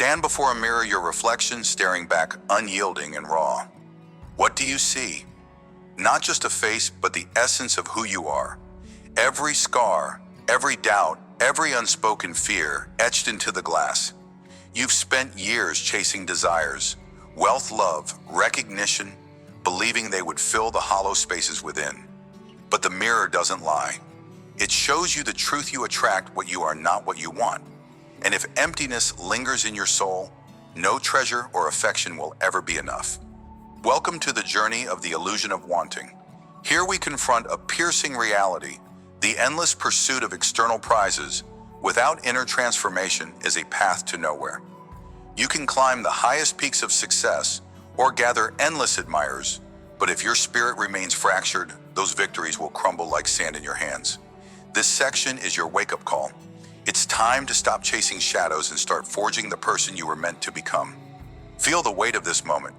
Stand before a mirror, your reflection staring back, unyielding and raw. What do you see? Not just a face, but the essence of who you are. Every scar, every doubt, every unspoken fear etched into the glass. You've spent years chasing desires, wealth, love, recognition, believing they would fill the hollow spaces within. But the mirror doesn't lie. It shows you the truth. You attract what you are, not what you want. And if emptiness lingers in your soul, no treasure or affection will ever be enough. Welcome to the journey of the illusion of wanting. Here we confront a piercing reality. The endless pursuit of external prizes without inner transformation is a path to nowhere. You can climb the highest peaks of success or gather endless admirers, but if your spirit remains fractured, those victories will crumble like sand in your hands. This section is your wake-up call. It's time to stop chasing shadows and start forging the person you were meant to become. Feel the weight of this moment.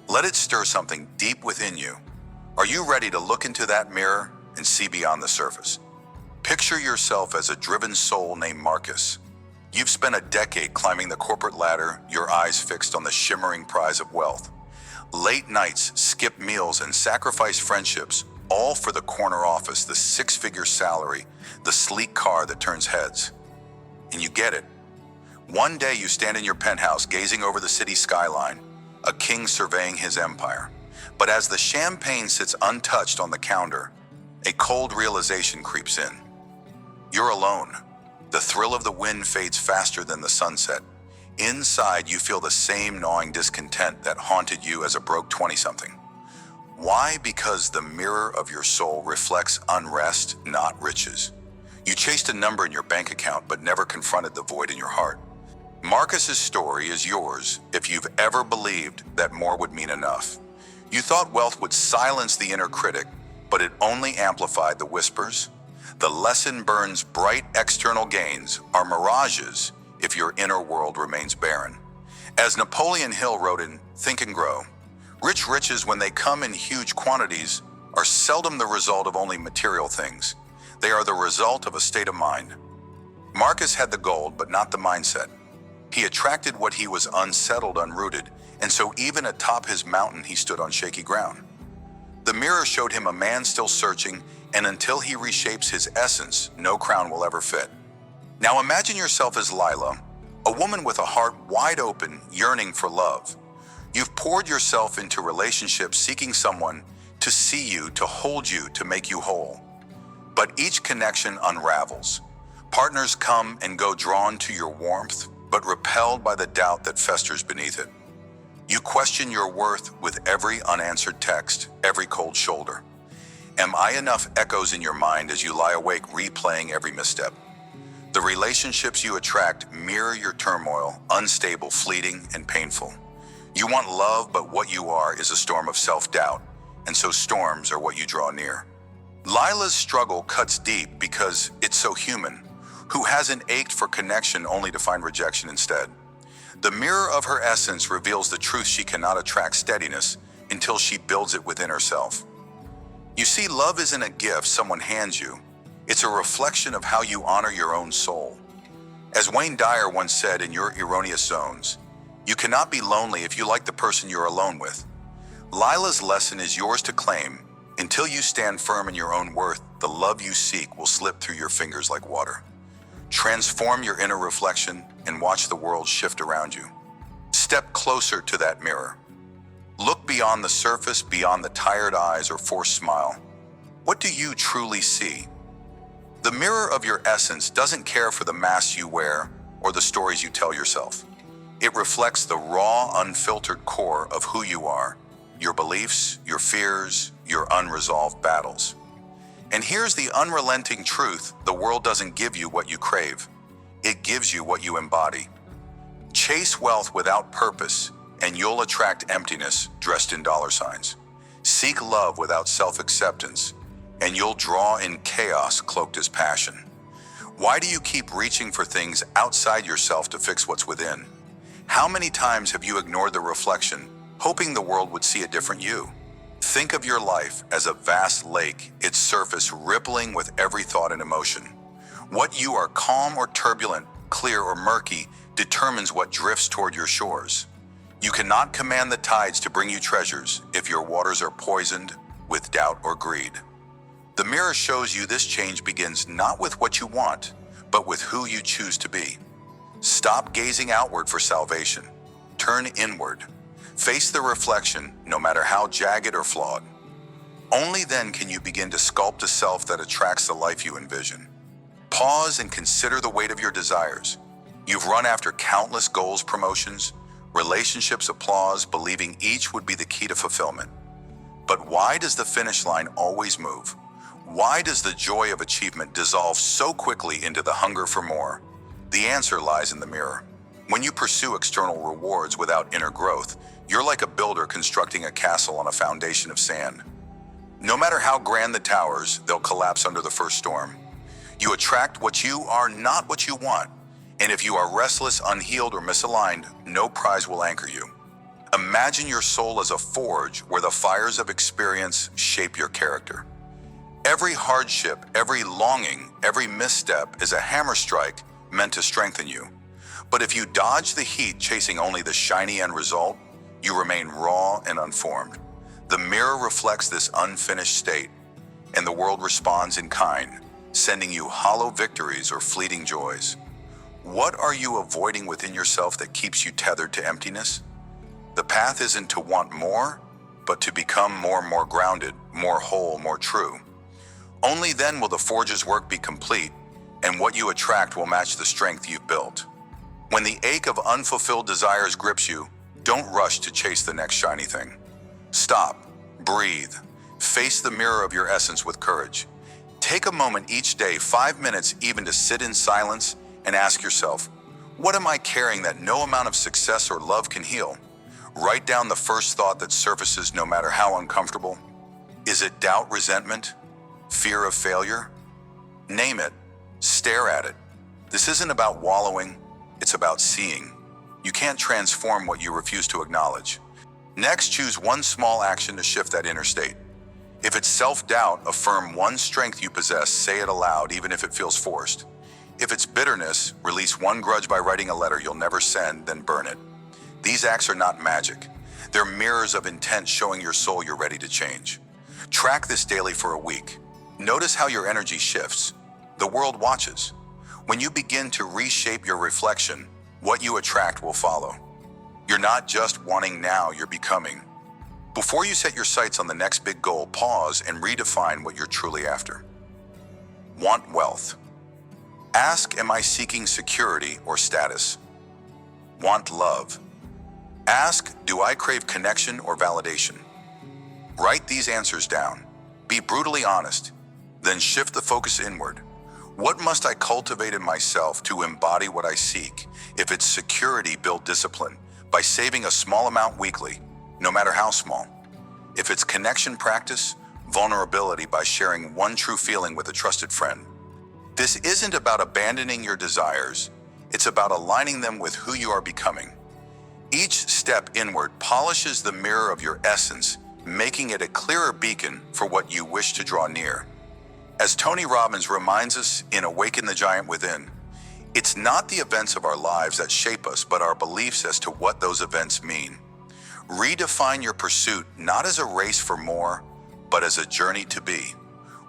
Let it stir something deep within you. Are you ready to look into that mirror and see beyond the surface? Picture yourself as a driven soul named Marcus. You've spent a decade climbing the corporate ladder, your eyes fixed on the shimmering prize of wealth. Late nights, skipped meals, and sacrificed friendships, all for the corner office, the six-figure salary, the sleek car that turns heads. And you get it. One day you stand in your penthouse gazing over the city skyline, a king surveying his empire. But as the champagne sits untouched on the counter, a cold realization creeps in. You're alone. The thrill of the wind fades faster than the sunset. Inside, you feel the same gnawing discontent that haunted you as a broke 20-something. Why? Because the mirror of your soul reflects unrest, not riches. You chased a number in your bank account, but never confronted the void in your heart. Marcus's story is yours if you've ever believed that more would mean enough. You thought wealth would silence the inner critic, but it only amplified the whispers. The lesson burns bright external gains are mirages if your inner world remains barren. As Napoleon Hill wrote in Think and Grow, rich riches, when they come in huge quantities, are seldom the result of only material things. They are the result of a state of mind. Marcus had the gold, but not the mindset. He attracted what he was unsettled, unrooted, and so even atop his mountain, he stood on shaky ground. The mirror showed him a man still searching, and until he reshapes his essence, no crown will ever fit. Now imagine yourself as Lila, a woman with a heart wide open, yearning for love. You've poured yourself into relationships, seeking someone to see you, to hold you, to make you whole. But each connection unravels. Partners come and go, drawn to your warmth, but repelled by the doubt that festers beneath it. You question your worth with every unanswered text, every cold shoulder. Am I enough? Echoes in your mind as you lie awake, replaying every misstep. The relationships you attract mirror your turmoil, unstable, fleeting, and painful. You want love, but what you are is a storm of self-doubt, and so storms are what you draw near. Lila's struggle cuts deep because it's so human. Who hasn't ached for connection only to find rejection instead? The mirror of her essence reveals the truth: she cannot attract steadiness until she builds it within herself. You see, love isn't a gift someone hands you. It's a reflection of how you honor your own soul. As Wayne Dyer once said in Your Erroneous Zones, you cannot be lonely if you like the person you're alone with. Lila's lesson is yours to claim. Until you stand firm in your own worth, the love you seek will slip through your fingers like water. Transform your inner reflection and watch the world shift around you. Step closer to that mirror. Look beyond the surface, beyond the tired eyes or forced smile. What do you truly see? The mirror of your essence doesn't care for the masks you wear or the stories you tell yourself. It reflects the raw, unfiltered core of who you are, your beliefs, your fears, your unresolved battles. And here's the unrelenting truth: the world doesn't give you what you crave. It gives you what you embody. Chase wealth without purpose, and you'll attract emptiness dressed in dollar signs. Seek love without self-acceptance, and you'll draw in chaos cloaked as passion. Why do you keep reaching for things outside yourself to fix what's within? How many times have you ignored the reflection, hoping the world would see a different you? Think of your life as a vast lake, its surface rippling with every thought and emotion. What you are, calm or turbulent, clear or murky, determines what drifts toward your shores. You cannot command the tides to bring you treasures if your waters are poisoned with doubt or greed. The mirror shows you this change begins not with what you want, but with who you choose to be. Stop gazing outward for salvation. Turn inward. Face the reflection, no matter how jagged or flawed. Only then can you begin to sculpt a self that attracts the life you envision. Pause and consider the weight of your desires. You've run after countless goals, promotions, relationships, applause, believing each would be the key to fulfillment. But why does the finish line always move? Why does the joy of achievement dissolve so quickly into the hunger for more? The answer lies in the mirror. When you pursue external rewards without inner growth, you're like a builder constructing a castle on a foundation of sand. No matter how grand the towers, they'll collapse under the first storm. You attract what you are, not what you want. And if you are restless, unhealed, or misaligned, no prize will anchor you. Imagine your soul as a forge where the fires of experience shape your character. Every hardship, every longing, every misstep is a hammer strike meant to strengthen you. But if you dodge the heat chasing only the shiny end result, you remain raw and unformed. The mirror reflects this unfinished state, and the world responds in kind, sending you hollow victories or fleeting joys. What are you avoiding within yourself that keeps you tethered to emptiness? The path isn't to want more, but to become more grounded, more whole, more true. Only then will the forge's work be complete, and what you attract will match the strength you've built. When the ache of unfulfilled desires grips you, don't rush to chase the next shiny thing. Stop, breathe, face the mirror of your essence with courage. Take a moment each day, 5 minutes even, to sit in silence and ask yourself, what am I carrying that no amount of success or love can heal? Write down the first thought that surfaces, no matter how uncomfortable. Is it doubt, resentment, fear of failure? Name it, stare at it. This isn't about wallowing, it's about seeing. You can't transform what you refuse to acknowledge. Next, choose one small action to shift that inner state. If it's self-doubt, affirm one strength you possess, say it aloud, even if it feels forced. If it's bitterness, release one grudge by writing a letter you'll never send, then burn it. These acts are not magic. They're mirrors of intent showing your soul you're ready to change. Track this daily for a week. Notice how your energy shifts. The world watches. When you begin to reshape your reflection, what you attract will follow. You're not just wanting now, you're becoming. Before you set your sights on the next big goal, pause and redefine what you're truly after. Want wealth. Ask, am I seeking security or status? Want love. Ask, do I crave connection or validation? Write these answers down. Be brutally honest. Then shift the focus inward. What must I cultivate in myself to embody what I seek? If it's security, build discipline by saving a small amount weekly, no matter how small. If it's connection, practice vulnerability by sharing one true feeling with a trusted friend. This isn't about abandoning your desires. It's about aligning them with who you are becoming. Each step inward polishes the mirror of your essence, making it a clearer beacon for what you wish to draw near. As Tony Robbins reminds us in Awaken the Giant Within, it's not the events of our lives that shape us, but our beliefs as to what those events mean. Redefine your pursuit not as a race for more, but as a journey to be.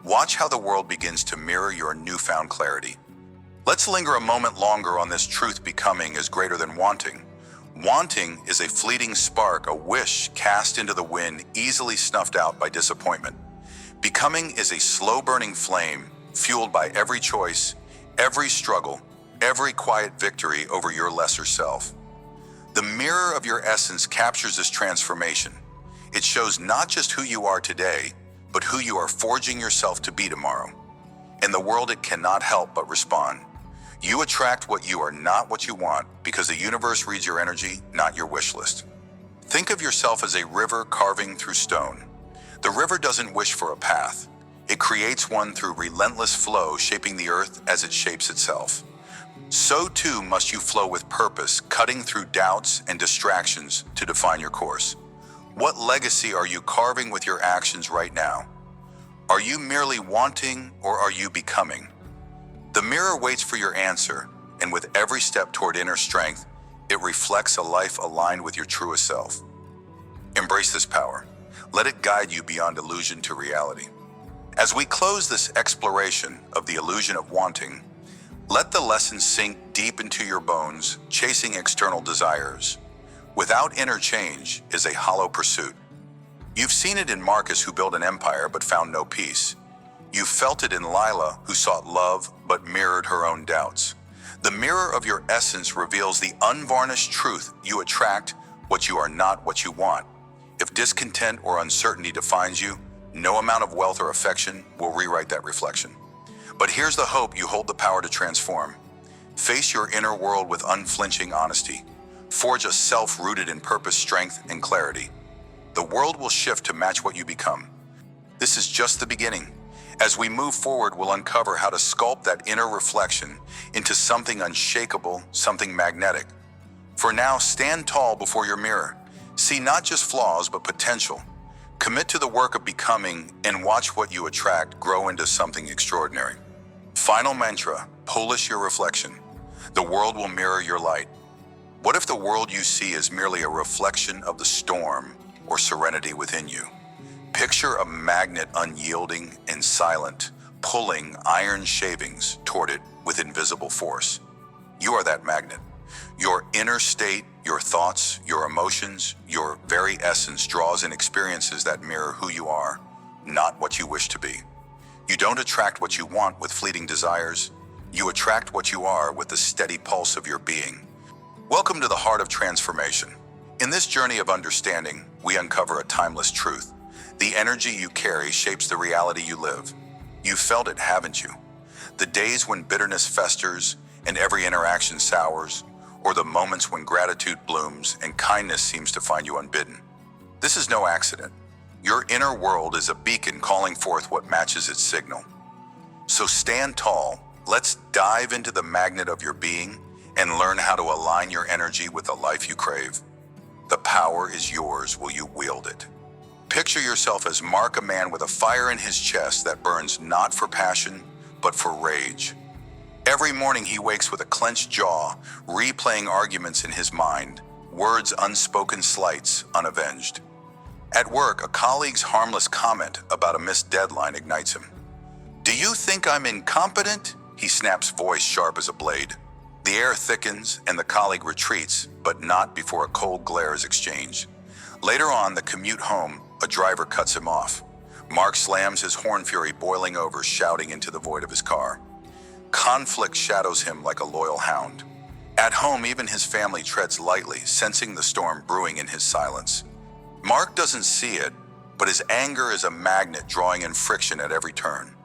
Watch how the world begins to mirror your newfound clarity. Let's linger a moment longer on this truth: becoming is greater than wanting. Wanting is a fleeting spark, a wish cast into the wind, easily snuffed out by disappointment. Becoming is a slow-burning flame, fueled by every choice, every struggle, every quiet victory over your lesser self. The mirror of your essence captures this transformation. It shows not just who you are today, but who you are forging yourself to be tomorrow. In the world, it cannot help but respond. You attract what you are, not what you want, because the universe reads your energy, not your wish list. Think of yourself as a river carving through stone. The river doesn't wish for a path. It creates one through relentless flow, shaping the earth as it shapes itself. So too must you flow with purpose, cutting through doubts and distractions to define your course. What legacy are you carving with your actions right now? Are you merely wanting, or are you becoming? The mirror waits for your answer, and with every step toward inner strength, it reflects a life aligned with your truest self. Embrace this power. Let it guide you beyond illusion to reality. As we close this exploration of the illusion of wanting, let the lesson sink deep into your bones, chasing external desires. Without inner change is a hollow pursuit. You've seen it in Marcus, who built an empire but found no peace. You felt it in Lila, who sought love but mirrored her own doubts. The mirror of your essence reveals the unvarnished truth. You attract what you are, not what you want. If discontent or uncertainty defines you, no amount of wealth or affection will rewrite that reflection. But here's the hope: you hold the power to transform. Face your inner world with unflinching honesty. Forge a self rooted in purpose, strength, and clarity. The world will shift to match what you become. This is just the beginning. As we move forward, we'll uncover how to sculpt that inner reflection into something unshakable, something magnetic. For now, stand tall before your mirror. See not just flaws, but potential. Commit to the work of becoming and watch what you attract grow into something extraordinary. Final mantra: polish your reflection. The world will mirror your light. What if the world you see is merely a reflection of the storm or serenity within you? Picture a magnet, unyielding and silent, pulling iron shavings toward it with invisible force. You are that magnet. Your inner state, your thoughts, your emotions, your very essence draws in experiences that mirror who you are, not what you wish to be. You don't attract what you want with fleeting desires. You attract what you are with the steady pulse of your being. Welcome to the heart of transformation. In this journey of understanding, we uncover a timeless truth. The energy you carry shapes the reality you live. You've felt it, haven't you? The days when bitterness festers and every interaction sours, or the moments when gratitude blooms and kindness seems to find you unbidden. This is no accident. Your inner world is a beacon calling forth what matches its signal. So stand tall. Let's dive into the magnet of your being and learn how to align your energy with the life you crave. The power is yours. Will you wield it? Picture yourself as Mark, a man with a fire in his chest that burns not for passion, but for rage. Every morning he wakes with a clenched jaw, replaying arguments in his mind, words unspoken, slights unavenged. At work, a colleague's harmless comment about a missed deadline ignites him. "Do you think I'm incompetent?" he snaps, voice sharp as a blade. The air thickens and the colleague retreats, but not before a cold glare is exchanged. Later on, the commute home, a driver cuts him off. Mark slams his horn, fury boiling over, shouting into the void of his car. Conflict shadows him like a loyal hound. At home, even his family treads lightly, sensing the storm brewing in his silence. Mark doesn't see it, but his anger is a magnet drawing in friction at every turn.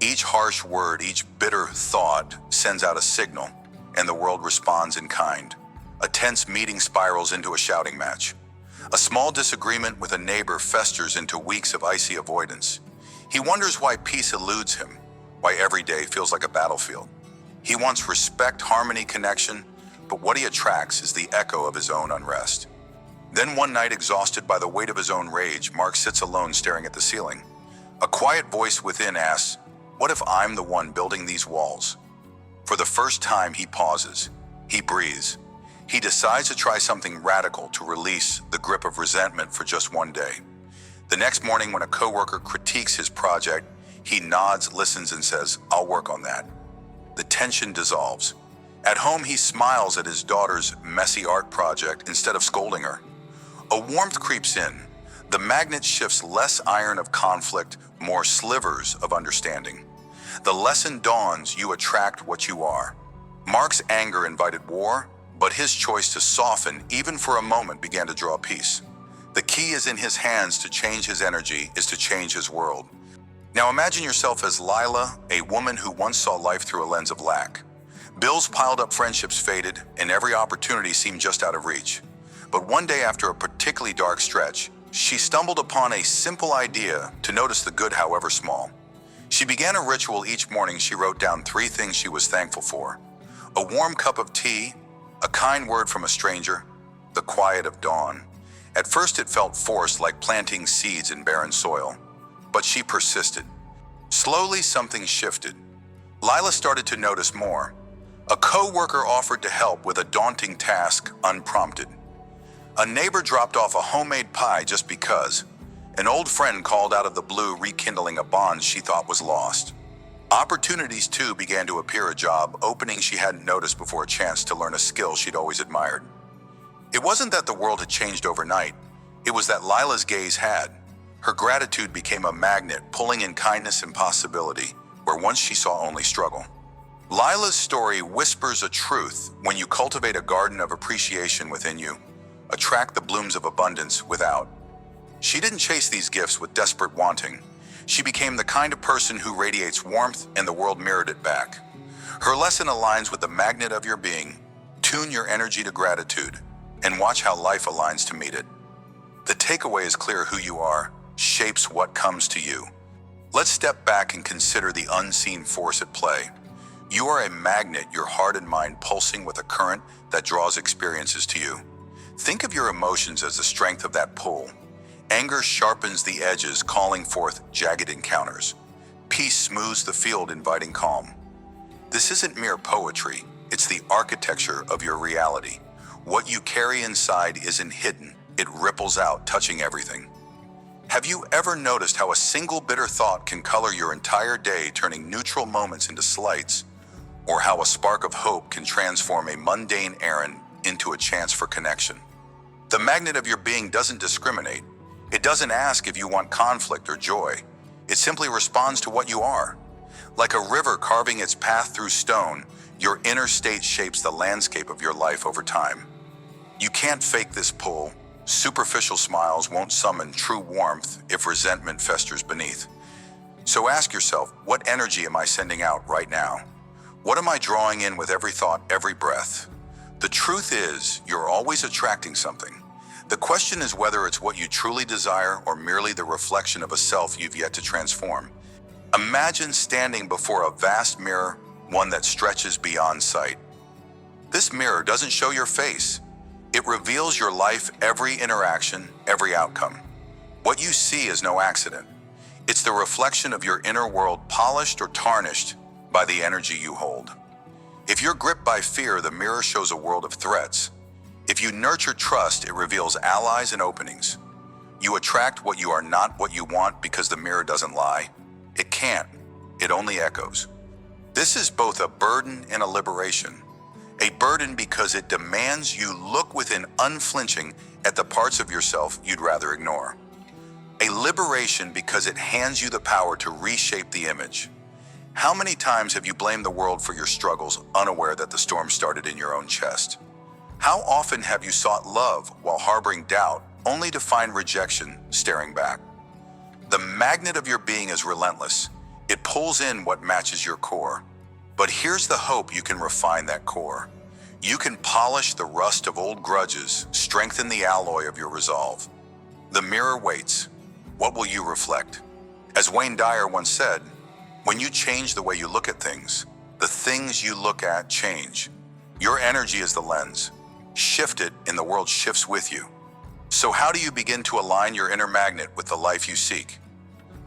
Each harsh word, each bitter thought sends out a signal, and the world responds in kind. A tense meeting spirals into a shouting match. A small disagreement with a neighbor festers into weeks of icy avoidance. He wonders why peace eludes him, why every day feels like a battlefield. He wants respect, harmony, connection, but what he attracts is the echo of his own unrest. Then one night, exhausted by the weight of his own rage, Mark sits alone staring at the ceiling. A quiet voice within asks, "What if I'm the one building these walls?" For the first time, he pauses. He breathes. He decides to try something radical to release the grip of resentment for just one day. The next morning, when a coworker critiques his project, he nods, listens, and says, "I'll work on that." The tension dissolves. At home, he smiles at his daughter's messy art project instead of scolding her. A warmth creeps in. The magnet shifts, less iron of conflict, more slivers of understanding. The lesson dawns: you attract what you are. Mark's anger invited war, but his choice to soften, even for a moment, began to draw peace. The key is in his hands. To change his energy is to change his world. Now imagine yourself as Lila, a woman who once saw life through a lens of lack. Bills piled up, friendships faded, and every opportunity seemed just out of reach. But one day, after a particularly dark stretch, she stumbled upon a simple idea to notice the good, however small. She began a ritual. Each morning she wrote down 3 things she was thankful for: a warm cup of tea, a kind word from a stranger, the quiet of dawn. At first it felt forced, like planting seeds in barren soil, but she persisted. Slowly something shifted. Lila started to notice more. A co-worker offered to help with a daunting task unprompted. A neighbor dropped off a homemade pie just because. An old friend called out of the blue, rekindling a bond she thought was lost. Opportunities, too, began to appear, a job opening she hadn't noticed before, a chance to learn a skill she'd always admired. It wasn't that the world had changed overnight. It was that Lila's gaze had. Her gratitude became a magnet, pulling in kindness and possibility, where once she saw only struggle. Lila's story whispers a truth: when you cultivate a garden of appreciation within you, attract the blooms of abundance without. She didn't chase these gifts with desperate wanting. She became the kind of person who radiates warmth, and the world mirrored it back. Her lesson aligns with the magnet of your being. Tune your energy to gratitude, and watch how life aligns to meet it. The takeaway is clear: who you are shapes what comes to you. Let's step back and consider the unseen force at play. You are a magnet, your heart and mind pulsing with a current that draws experiences to you. Think of your emotions as the strength of that pull. Anger sharpens the edges, calling forth jagged encounters. Peace smooths the field, inviting calm. This isn't mere poetry, it's the architecture of your reality. What you carry inside isn't hidden, it ripples out, touching everything. Have you ever noticed how a single bitter thought can color your entire day, turning neutral moments into slights? Or how a spark of hope can transform a mundane errand into a chance for connection? The magnet of your being doesn't discriminate. It doesn't ask if you want conflict or joy. It simply responds to what you are. Like a river carving its path through stone, your inner state shapes the landscape of your life over time. You can't fake this pull. Superficial smiles won't summon true warmth if resentment festers beneath. So ask yourself, what energy am I sending out right now? What am I drawing in with every thought, every breath? The truth is, you're always attracting something. The question is whether it's what you truly desire or merely the reflection of a self you've yet to transform. Imagine standing before a vast mirror, one that stretches beyond sight. This mirror doesn't show your face. It reveals your life, every interaction, every outcome. What you see is no accident. It's the reflection of your inner world, polished or tarnished by the energy you hold. If you're gripped by fear, the mirror shows a world of threats. If you nurture trust, it reveals allies and openings. You attract what you are, not what you want, because the mirror doesn't lie. It can't. It only echoes. This is both a burden and a liberation. A burden because it demands you look within, unflinching, at the parts of yourself you'd rather ignore. A liberation because it hands you the power to reshape the image. How many times have you blamed the world for your struggles, unaware that the storm started in your own chest? How often have you sought love while harboring doubt, only to find rejection staring back? The magnet of your being is relentless. It pulls in what matches your core. But here's the hope: you can refine that core. You can polish the rust of old grudges, strengthen the alloy of your resolve. The mirror waits. What will you reflect? As Wayne Dyer once said, when you change the way you look at things, the things you look at change. Your energy is the lens. Shift it, and the world shifts with you. So how do you begin to align your inner magnet with the life you seek?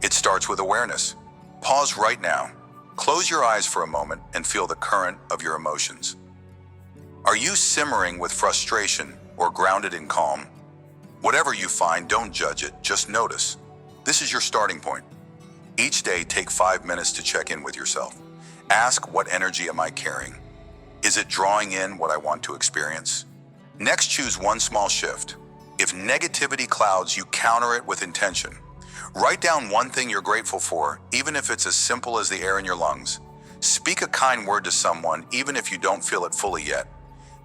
It starts with awareness. Pause right now. Close your eyes for a moment and feel the current of your emotions. Are you simmering with frustration or grounded in calm? Whatever you find, don't judge it, just notice. This is your starting point. Each day, take 5 minutes to check in with yourself. Ask, what energy am I carrying? Is it drawing in what I want to experience? Next, choose one small shift. If negativity clouds, you counter it with intention. Write down one thing you're grateful for, even if it's as simple as the air in your lungs. Speak a kind word to someone, even if you don't feel it fully yet.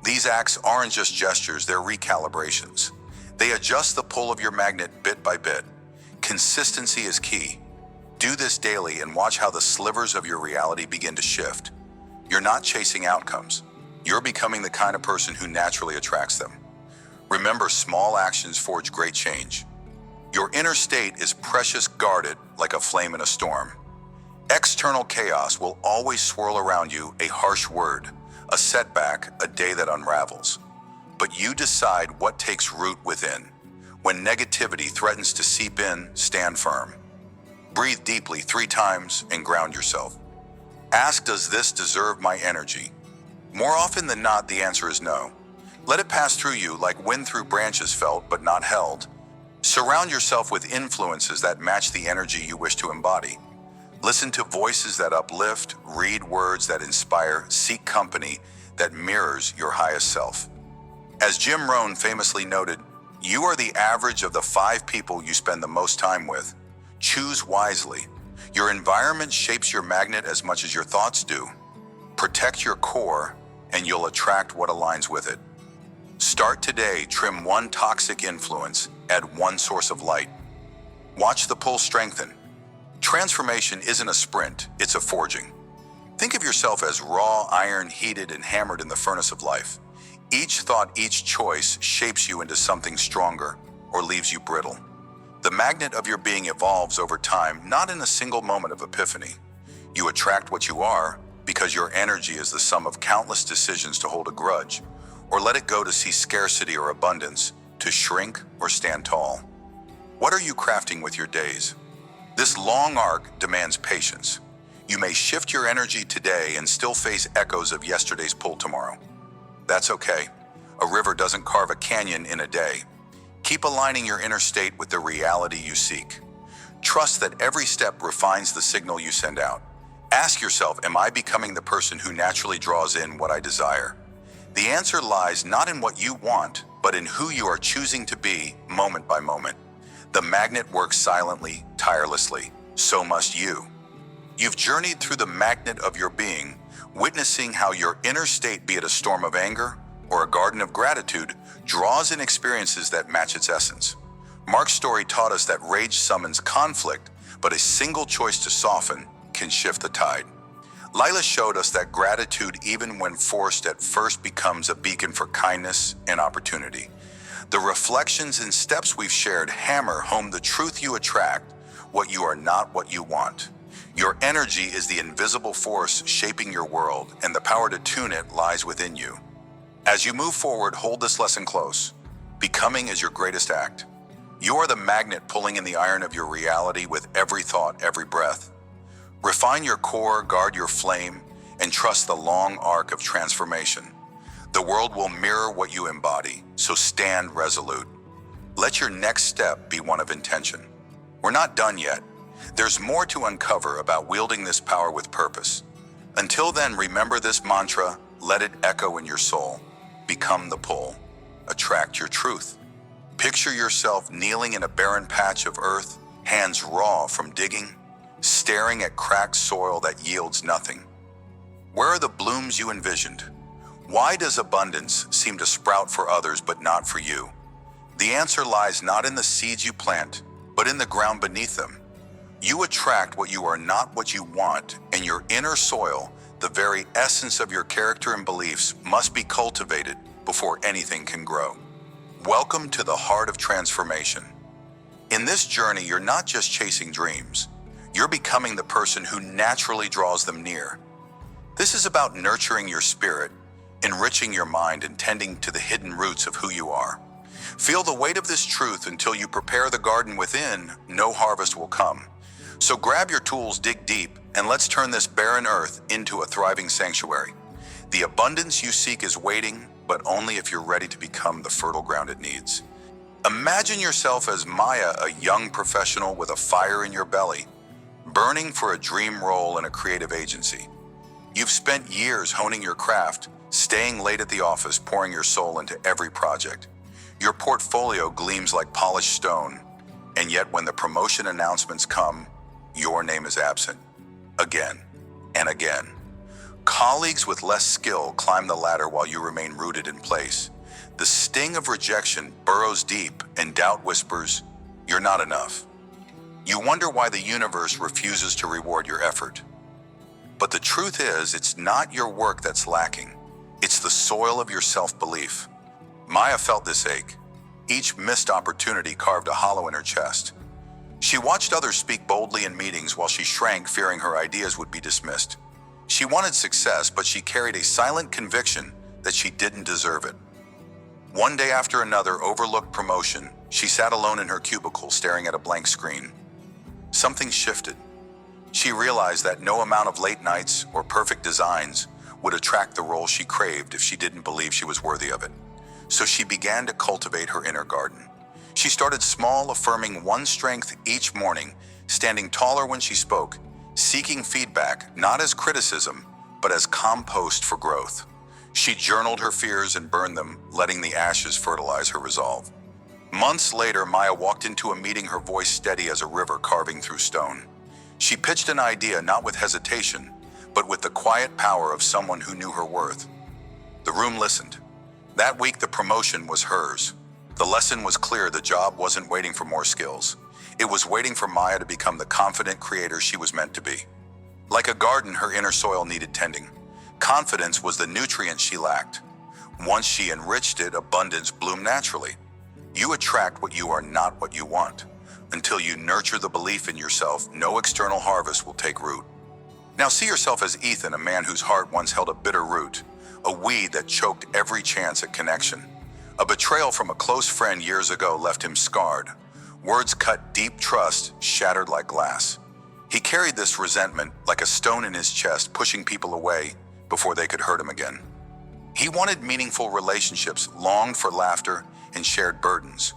These acts aren't just gestures, they're recalibrations. They adjust the pull of your magnet bit by bit. Consistency is key. Do this daily and watch how the slivers of your reality begin to shift. You're not chasing outcomes. You're becoming the kind of person who naturally attracts them. Remember, small actions forge great change. Your inner state is precious, guarded like a flame in a storm. External chaos will always swirl around you, a harsh word, a setback, a day that unravels. But you decide what takes root within. When negativity threatens to seep in, stand firm. Breathe deeply 3 times and ground yourself. Ask, does this deserve my energy? More often than not, the answer is no. Let it pass through you like wind through branches felt but not held. Surround yourself with influences that match the energy you wish to embody. Listen to voices that uplift, read words that inspire, seek company that mirrors your highest self. As Jim Rohn famously noted, you are the average of the 5 people you spend the most time with. Choose wisely. Your environment shapes your magnet as much as your thoughts do. Protect your core, and you'll attract what aligns with it. Start today, trim one toxic influence, add one source of light. Watch the pull strengthen. Transformation isn't a sprint, it's a forging. Think of yourself as raw iron heated and hammered in the furnace of life. Each thought, each choice shapes you into something stronger or leaves you brittle. The magnet of your being evolves over time, not in a single moment of epiphany. You attract what you are because your energy is the sum of countless decisions to hold a grudge, or let it go to see scarcity or abundance, to shrink or stand tall. What are you crafting with your days? This long arc demands patience. You may shift your energy today and still face echoes of yesterday's pull tomorrow. That's okay. A river doesn't carve a canyon in a day. Keep aligning your inner state with the reality you seek. Trust that every step refines the signal you send out. Ask yourself, am I becoming the person who naturally draws in what I desire? The answer lies not in what you want, but in who you are choosing to be moment by moment. The magnet works silently, tirelessly. So must you. You've journeyed through the magnet of your being, witnessing how your inner state, be it a storm of anger or a garden of gratitude, draws in experiences that match its essence. Mark's story taught us that rage summons conflict, but a single choice to soften can shift the tide. Lila showed us that gratitude, even when forced at first, becomes a beacon for kindness and opportunity. The reflections and steps we've shared hammer home the truth: you attract what you are, not what you want. Your energy is the invisible force shaping your world, and the power to tune it lies within you. As you move forward, hold this lesson close. Becoming is your greatest act. You are the magnet pulling in the iron of your reality with every thought, every breath. Refine your core, guard your flame, and trust the long arc of transformation. The world will mirror what you embody, so stand resolute. Let your next step be one of intention. We're not done yet. There's more to uncover about wielding this power with purpose. Until then, remember this mantra, let it echo in your soul. Become the pull. Attract your truth. Picture yourself kneeling in a barren patch of earth, hands raw from digging, staring at cracked soil that yields nothing. Where are the blooms you envisioned? Why does abundance seem to sprout for others but not for you? The answer lies not in the seeds you plant, but in the ground beneath them. You attract what you are, not what you want, and your inner soil, the very essence of your character and beliefs, must be cultivated before anything can grow. Welcome to the heart of transformation. In this journey, you're not just chasing dreams. You're becoming the person who naturally draws them near. This is about nurturing your spirit, enriching your mind, and tending to the hidden roots of who you are. Feel the weight of this truth. Until you prepare the garden within, no harvest will come. So grab your tools, dig deep, and let's turn this barren earth into a thriving sanctuary. The abundance you seek is waiting, but only if you're ready to become the fertile ground it needs. Imagine yourself as Maya, a young professional with a fire in your belly, burning for a dream role in a creative agency. You've spent years honing your craft, staying late at the office, pouring your soul into every project. Your portfolio gleams like polished stone, and yet when the promotion announcements come, your name is absent. Again and again. Colleagues with less skill climb the ladder while you remain rooted in place. The sting of rejection burrows deep, and doubt whispers, "You're not enough." You wonder why the universe refuses to reward your effort. But the truth is, it's not your work that's lacking. It's the soil of your self-belief. Maya felt this ache. Each missed opportunity carved a hollow in her chest. She watched others speak boldly in meetings while she shrank, fearing her ideas would be dismissed. She wanted success, but she carried a silent conviction that she didn't deserve it. One day after another overlooked promotion, she sat alone in her cubicle, staring at a blank screen. Something shifted. She realized that no amount of late nights or perfect designs would attract the role she craved if she didn't believe she was worthy of it. So she began to cultivate her inner garden. She started small, affirming one strength each morning, standing taller when she spoke, seeking feedback not as criticism, but as compost for growth. She journaled her fears and burned them, letting the ashes fertilize her resolve. Months later, Maya walked into a meeting, her voice steady as a river carving through stone. She pitched an idea not with hesitation, but with the quiet power of someone who knew her worth. The room listened. That week, the promotion was hers. The lesson was clear: the job wasn't waiting for more skills. It was waiting for Maya to become the confident creator she was meant to be. Like a garden, her inner soil needed tending. Confidence was the nutrient she lacked. Once she enriched it, abundance bloomed naturally. You attract what you are, not what you want. Until you nurture the belief in yourself, no external harvest will take root. Now see yourself as Ethan, a man whose heart once held a bitter root, a weed that choked every chance at connection. A betrayal from a close friend years ago left him scarred. Words cut deep, trust shattered like glass. He carried this resentment like a stone in his chest, pushing people away before they could hurt him again. He wanted meaningful relationships, longed for laughter, and shared burdens,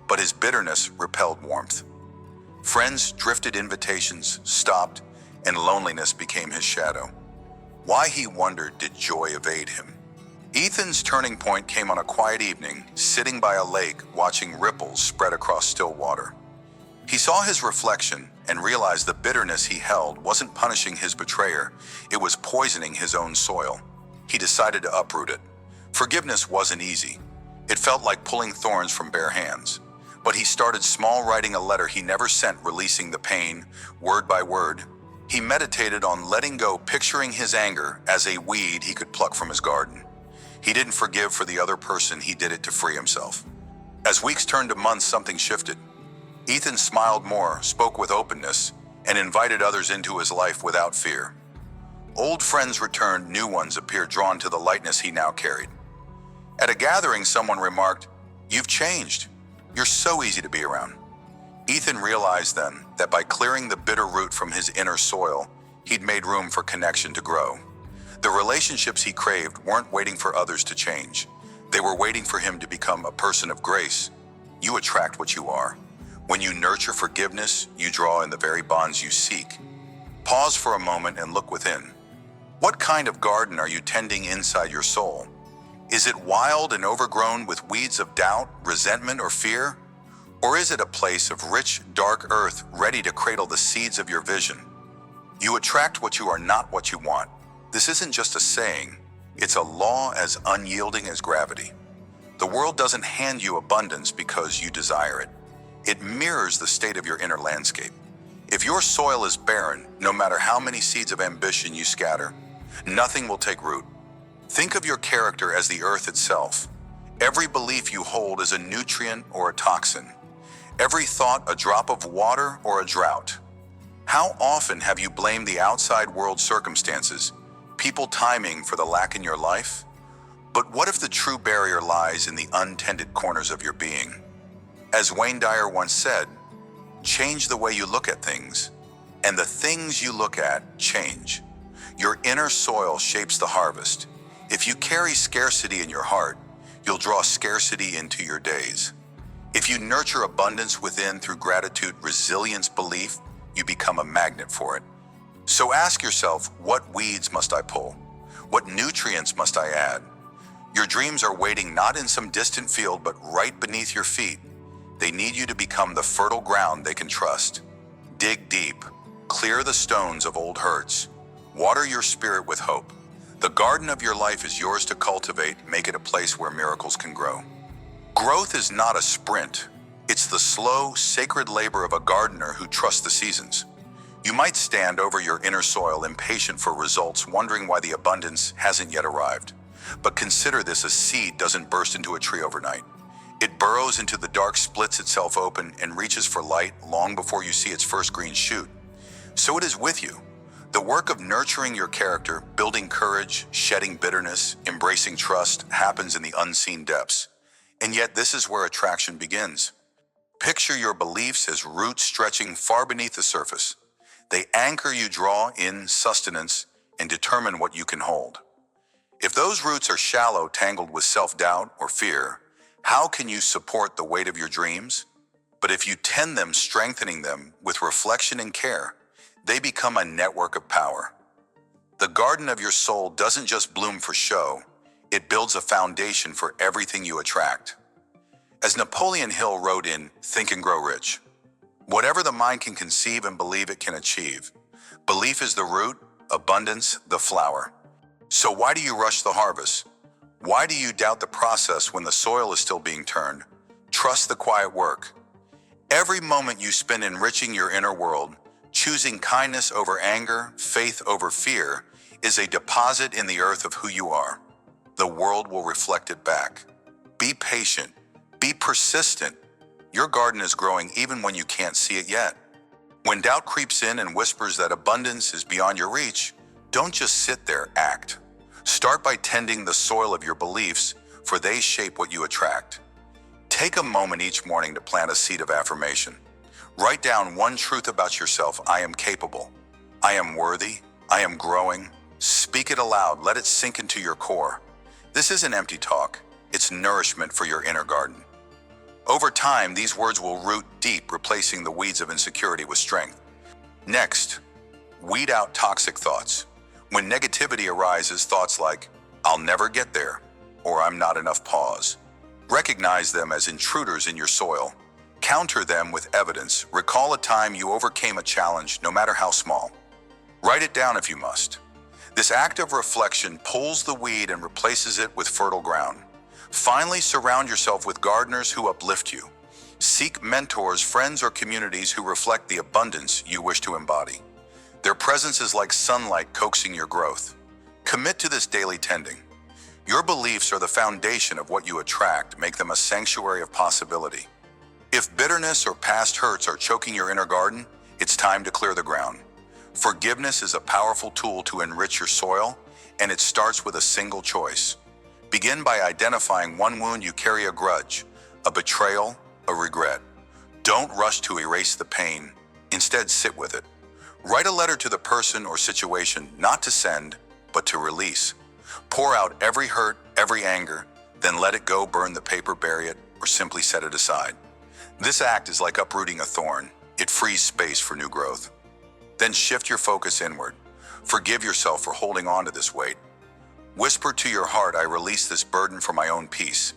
but his bitterness repelled warmth. Friends drifted, invitations stopped, and loneliness became his shadow. Why, he wondered, did joy evade him? Ethan's turning point came on a quiet evening, sitting by a lake, watching ripples spread across still water. He saw his reflection and realized the bitterness he held wasn't punishing his betrayer, it was poisoning his own soil. He decided to uproot it. Forgiveness wasn't easy. It felt like pulling thorns from bare hands. But he started small, writing a letter he never sent, releasing the pain, word by word. He meditated on letting go, picturing his anger as a weed he could pluck from his garden. He didn't forgive for the other person, he did it to free himself. As weeks turned to months, something shifted. Ethan smiled more, spoke with openness, and invited others into his life without fear. Old friends returned, new ones appeared, drawn to the lightness he now carried. At a gathering, someone remarked, "You've changed. You're so easy to be around." Ethan realized then that by clearing the bitter root from his inner soil, he'd made room for connection to grow. The relationships he craved weren't waiting for others to change. They were waiting for him to become a person of grace. You attract what you are. When you nurture forgiveness, you draw in the very bonds you seek. Pause for a moment and look within. What kind of garden are you tending inside your soul? Is it wild and overgrown with weeds of doubt, resentment, or fear? Or is it a place of rich, dark earth ready to cradle the seeds of your vision? You attract what you are, not what you want. This isn't just a saying, it's a law as unyielding as gravity. The world doesn't hand you abundance because you desire it. It mirrors the state of your inner landscape. If your soil is barren, no matter how many seeds of ambition you scatter, nothing will take root. Think of your character as the earth itself. Every belief you hold is a nutrient or a toxin. Every thought a drop of water or a drought. How often have you blamed the outside world's circumstances, people, timing for the lack in your life? But what if the true barrier lies in the untended corners of your being? As Wayne Dyer once said, change the way you look at things, and the things you look at change. Your inner soil shapes the harvest. If you carry scarcity in your heart, you'll draw scarcity into your days. If you nurture abundance within through gratitude, resilience, belief, you become a magnet for it. So ask yourself, what weeds must I pull? What nutrients must I add? Your dreams are waiting not in some distant field, but right beneath your feet. They need you to become the fertile ground they can trust. Dig deep, clear the stones of old hurts, water your spirit with hope. The garden of your life is yours to cultivate, make it a place where miracles can grow. Growth is not a sprint. It's the slow, sacred labor of a gardener who trusts the seasons. You might stand over your inner soil, impatient for results, wondering why the abundance hasn't yet arrived. But consider this: a seed doesn't burst into a tree overnight. It burrows into the dark, splits itself open, and reaches for light long before you see its first green shoot. So it is with you. The work of nurturing your character, building courage, shedding bitterness, embracing trust happens in the unseen depths. And yet this is where attraction begins. Picture your beliefs as roots stretching far beneath the surface. They anchor you, draw in sustenance, and determine what you can hold. If those roots are shallow, tangled with self-doubt or fear, how can you support the weight of your dreams? But if you tend them, strengthening them with reflection and care, they become a network of power. The garden of your soul doesn't just bloom for show, it builds a foundation for everything you attract. As Napoleon Hill wrote in Think and Grow Rich, whatever the mind can conceive and believe it can achieve, belief is the root, abundance the flower. So why do you rush the harvest? Why do you doubt the process when the soil is still being turned? Trust the quiet work. Every moment you spend enriching your inner world, choosing kindness over anger, faith over fear, is a deposit in the earth of who you are. The world will reflect it back. Be patient. Be persistent. Your garden is growing even when you can't see it yet. When doubt creeps in and whispers that abundance is beyond your reach, don't just sit there, act. Start by tending the soil of your beliefs, for they shape what you attract. Take a moment each morning to plant a seed of affirmation. Write down one truth about yourself. I am capable. I am worthy. I am growing. Speak it aloud. Let it sink into your core. This isn't empty talk. It's nourishment for your inner garden. Over time, these words will root deep, replacing the weeds of insecurity with strength. Next, weed out toxic thoughts. When negativity arises, thoughts like, I'll never get there, or I'm not enough, pause. Recognize them as intruders in your soil. Counter them with evidence. Recall a time you overcame a challenge, no matter how small. Write it down if you must. This act of reflection pulls the weed and replaces it with fertile ground. Finally, surround yourself with gardeners who uplift you. Seek mentors, friends, or communities who reflect the abundance you wish to embody. Their presence is like sunlight coaxing your growth. Commit to this daily tending. Your beliefs are the foundation of what you attract, make them a sanctuary of possibility. If bitterness or past hurts are choking your inner garden, it's time to clear the ground. Forgiveness is a powerful tool to enrich your soil, and it starts with a single choice. Begin by identifying one wound you carry: a grudge, a betrayal, a regret. Don't rush to erase the pain. Instead, sit with it. Write a letter to the person or situation, not to send, but to release. Pour out every hurt, every anger, then let it go, burn the paper, bury it, or simply set it aside. This act is like uprooting a thorn. It frees space for new growth. Then shift your focus inward. Forgive yourself for holding on to this weight. Whisper to your heart, I release this burden for my own peace.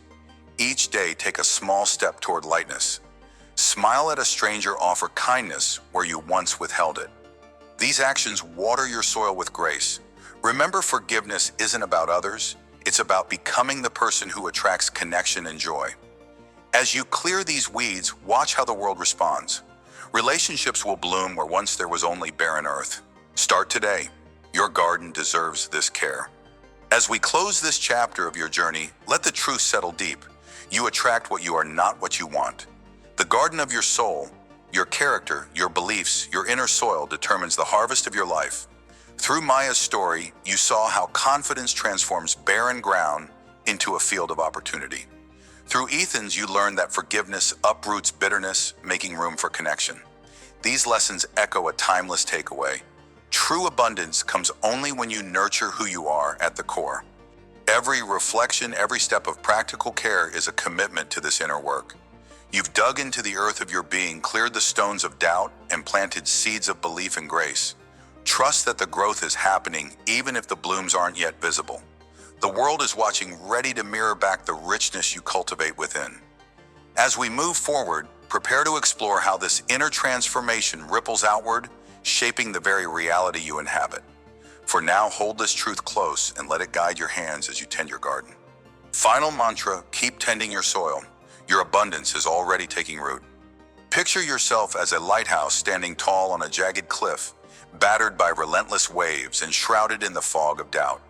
Each day, take a small step toward lightness. Smile at a stranger, offer kindness where you once withheld it. These actions water your soil with grace. Remember, forgiveness isn't about others. It's about becoming the person who attracts connection and joy. As you clear these weeds, watch how the world responds. Relationships will bloom where once there was only barren earth. Start today. Your garden deserves this care. As we close this chapter of your journey, let the truth settle deep. You attract what you are, not what you want. The garden of your soul, your character, your beliefs, your inner soil determines the harvest of your life. Through Maya's story, you saw how confidence transforms barren ground into a field of opportunity. Through Ethan's, you learned that forgiveness uproots bitterness, making room for connection. These lessons echo a timeless takeaway. True abundance comes only when you nurture who you are at the core. Every reflection, every step of practical care is a commitment to this inner work. You've dug into the earth of your being, cleared the stones of doubt, and planted seeds of belief and grace. Trust that the growth is happening even if the blooms aren't yet visible. The world is watching, ready to mirror back the richness you cultivate within. As we move forward, prepare to explore how this inner transformation ripples outward, shaping the very reality you inhabit. For now, hold this truth close and let it guide your hands as you tend your garden. Final mantra, keep tending your soil. Your abundance is already taking root. Picture yourself as a lighthouse standing tall on a jagged cliff, battered by relentless waves and shrouded in the fog of doubt.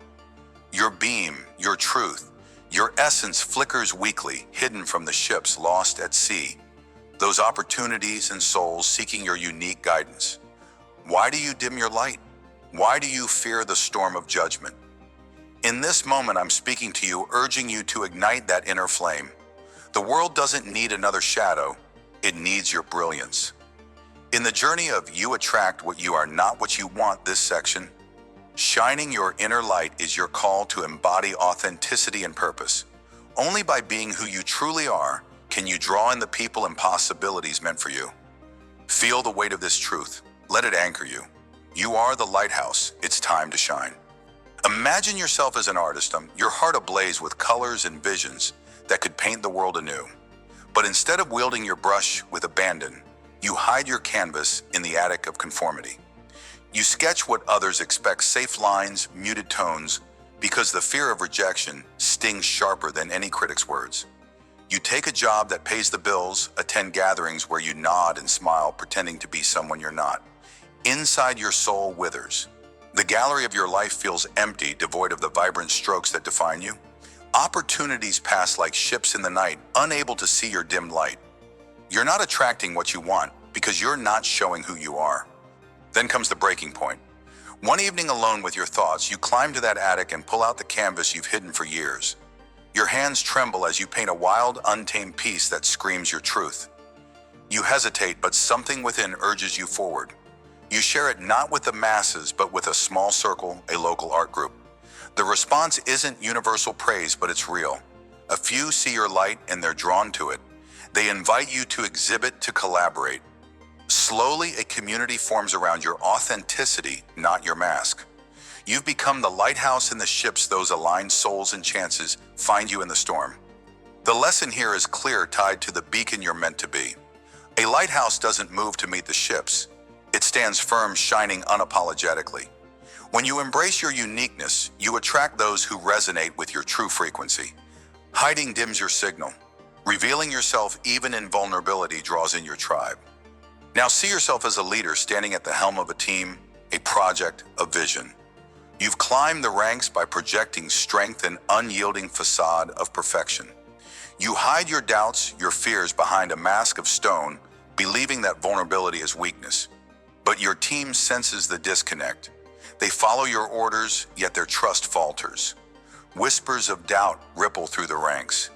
Your beam, your truth, your essence flickers weakly, hidden from the ships lost at sea. Those opportunities and souls seeking your unique guidance. Why do you dim your light? Why do you fear the storm of judgment? In this moment, I'm speaking to you, urging you to ignite that inner flame. The world doesn't need another shadow, it needs your brilliance. In the journey of You Attract What You Are, Not What You Want, this section, Shining your inner light is your call to embody authenticity and purpose. Only by being who you truly are can you draw in the people and possibilities meant for you. Feel the weight of this truth. Let it anchor you. You are the lighthouse. It's time to shine. Imagine yourself as an artist, your heart ablaze with colors and visions that could paint the world anew. But instead of wielding your brush with abandon, you hide your canvas in the attic of conformity. You sketch what others expect, safe lines, muted tones, because the fear of rejection stings sharper than any critic's words. You take a job that pays the bills, attend gatherings where you nod and smile, pretending to be someone you're not. Inside, your soul withers. The gallery of your life feels empty, devoid of the vibrant strokes that define you. Opportunities pass like ships in the night, unable to see your dim light. You're not attracting what you want because you're not showing who you are. Then comes the breaking point. One evening alone with your thoughts, you climb to that attic and pull out the canvas you've hidden for years. Your hands tremble as you paint a wild, untamed piece that screams your truth. You hesitate, but something within urges you forward. You share it not with the masses, but with a small circle, a local art group. The response isn't universal praise, but it's real. A few see your light and they're drawn to it. They invite you to exhibit, to collaborate. Slowly, a community forms around your authenticity, not your mask. You've become the lighthouse in the ships those aligned souls and chances find you in the storm. The lesson here is clear, tied to the beacon you're meant to be. A lighthouse doesn't move to meet the ships. It stands firm, shining unapologetically. When you embrace your uniqueness, you attract those who resonate with your true frequency. Hiding dims your signal. Revealing yourself even in vulnerability draws in your tribe. Now see yourself as a leader standing at the helm of a team, a project, a vision. You've climbed the ranks by projecting strength and unyielding facade of perfection. You hide your doubts, your fears behind a mask of stone, believing that vulnerability is weakness. But your team senses the disconnect. They follow your orders, yet their trust falters. Whispers of doubt ripple through the ranks.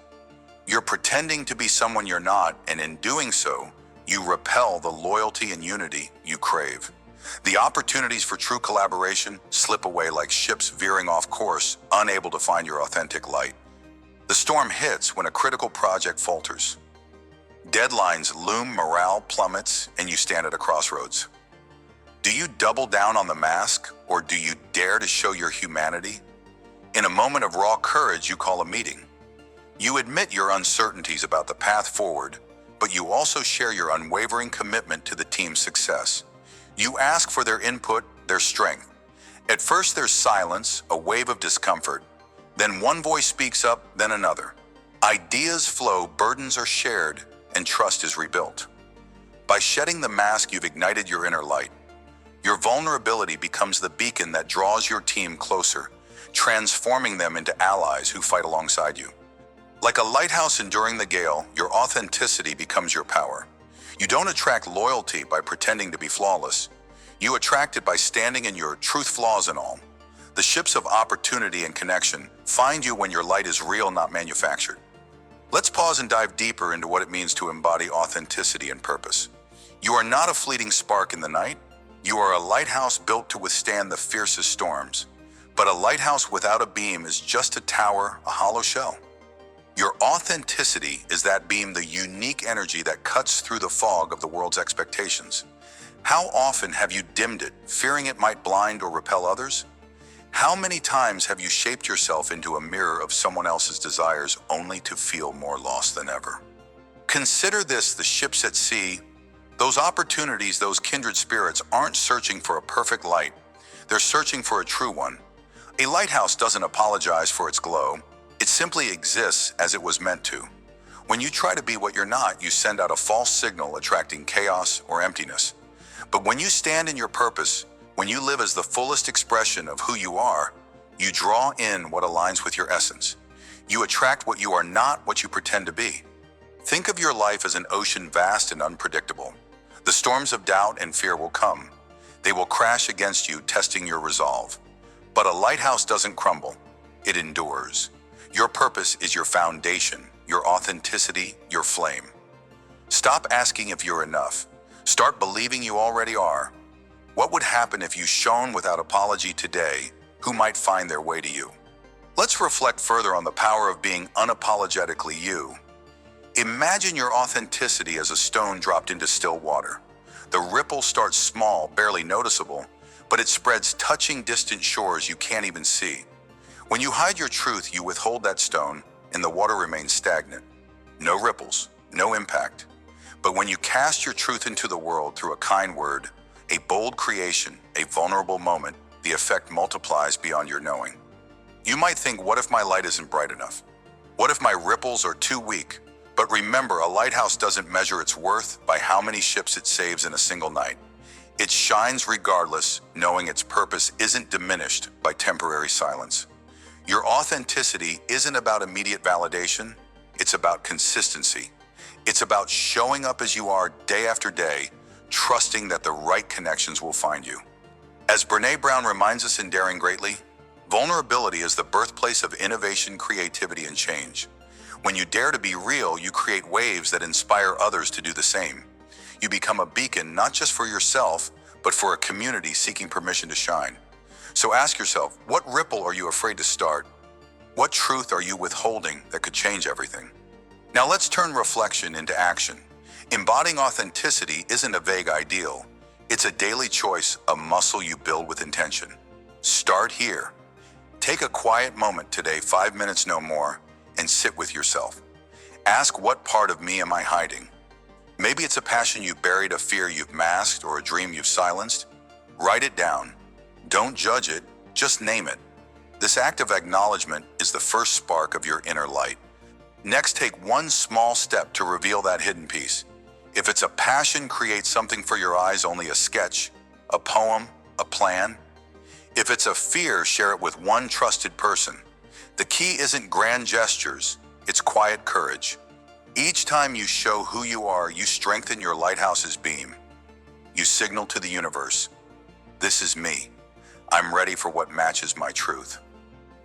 You're pretending to be someone you're not, and in doing so, you repel the loyalty and unity you crave. The opportunities for true collaboration slip away like ships veering off course, unable to find your authentic light. The storm hits when a critical project falters. Deadlines loom, morale plummets, and you stand at a crossroads. Do you double down on the mask, or do you dare to show your humanity? In a moment of raw courage, you call a meeting. You admit your uncertainties about the path forward, but you also share your unwavering commitment to the team's success. You ask for their input, their strength. At first there's silence, a wave of discomfort. Then one voice speaks up, then another. Ideas flow, burdens are shared, and trust is rebuilt. By shedding the mask, you've ignited your inner light. Your vulnerability becomes the beacon that draws your team closer, transforming them into allies who fight alongside you. Like a lighthouse enduring the gale, your authenticity becomes your power. You don't attract loyalty by pretending to be flawless. You attract it by standing in your truth, flaws and all. The ships of opportunity and connection find you when your light is real, not manufactured. Let's pause and dive deeper into what it means to embody authenticity and purpose. You are not a fleeting spark in the night. You are a lighthouse built to withstand the fiercest storms. But a lighthouse without a beam is just a tower, a hollow shell. Your authenticity is that beam, the unique energy that cuts through the fog of the world's expectations. How often have you dimmed it, fearing it might blind or repel others? How many times have you shaped yourself into a mirror of someone else's desires only to feel more lost than ever? Consider this: the ships at sea, those opportunities, those kindred spirits aren't searching for a perfect light. They're searching for a true one. A lighthouse doesn't apologize for its glow. It simply exists as it was meant to. When you try to be what you're not, you send out a false signal, attracting chaos or emptiness. But when you stand in your purpose, when you live as the fullest expression of who you are, you draw in what aligns with your essence. You attract what you are not, what you pretend to be. Think of your life as an ocean vast and unpredictable. The storms of doubt and fear will come. They will crash against you, testing your resolve. But a lighthouse doesn't crumble. It endures. Your purpose is your foundation, your authenticity, your flame. Stop asking if you're enough. Start believing you already are. What would happen if you shone without apology today? Who might find their way to you? Let's reflect further on the power of being unapologetically you. Imagine your authenticity as a stone dropped into still water. The ripple starts small, barely noticeable, but it spreads, touching distant shores you can't even see. When you hide your truth, you withhold that stone, and the water remains stagnant. No ripples, no impact. But when you cast your truth into the world through a kind word, a bold creation, a vulnerable moment, the effect multiplies beyond your knowing. You might think, what if my light isn't bright enough? What if my ripples are too weak? But remember, a lighthouse doesn't measure its worth by how many ships it saves in a single night. It shines regardless, knowing its purpose isn't diminished by temporary silence. Your authenticity isn't about immediate validation, it's about consistency. It's about showing up as you are day after day, trusting that the right connections will find you. As Brené Brown reminds us in Daring Greatly, vulnerability is the birthplace of innovation, creativity, and change. When you dare to be real, you create waves that inspire others to do the same. You become a beacon not just for yourself, but for a community seeking permission to shine. So ask yourself, what ripple are you afraid to start? What truth are you withholding that could change everything? Now let's turn reflection into action. Embodying authenticity isn't a vague ideal. It's a daily choice, a muscle you build with intention. Start here. Take a quiet moment today, 5 minutes no more, and sit with yourself. Ask, what part of me am I hiding? Maybe it's a passion you've buried, a fear you've masked, or a dream you've silenced. Write it down. Don't judge it, just name it. This act of acknowledgement is the first spark of your inner light. Next, take one small step to reveal that hidden piece. If it's a passion, create something for your eyes, only a sketch, a poem, a plan. If it's a fear, share it with one trusted person. The key isn't grand gestures, it's quiet courage. Each time you show who you are, you strengthen your lighthouse's beam. You signal to the universe, this is me. I'm ready for what matches my truth.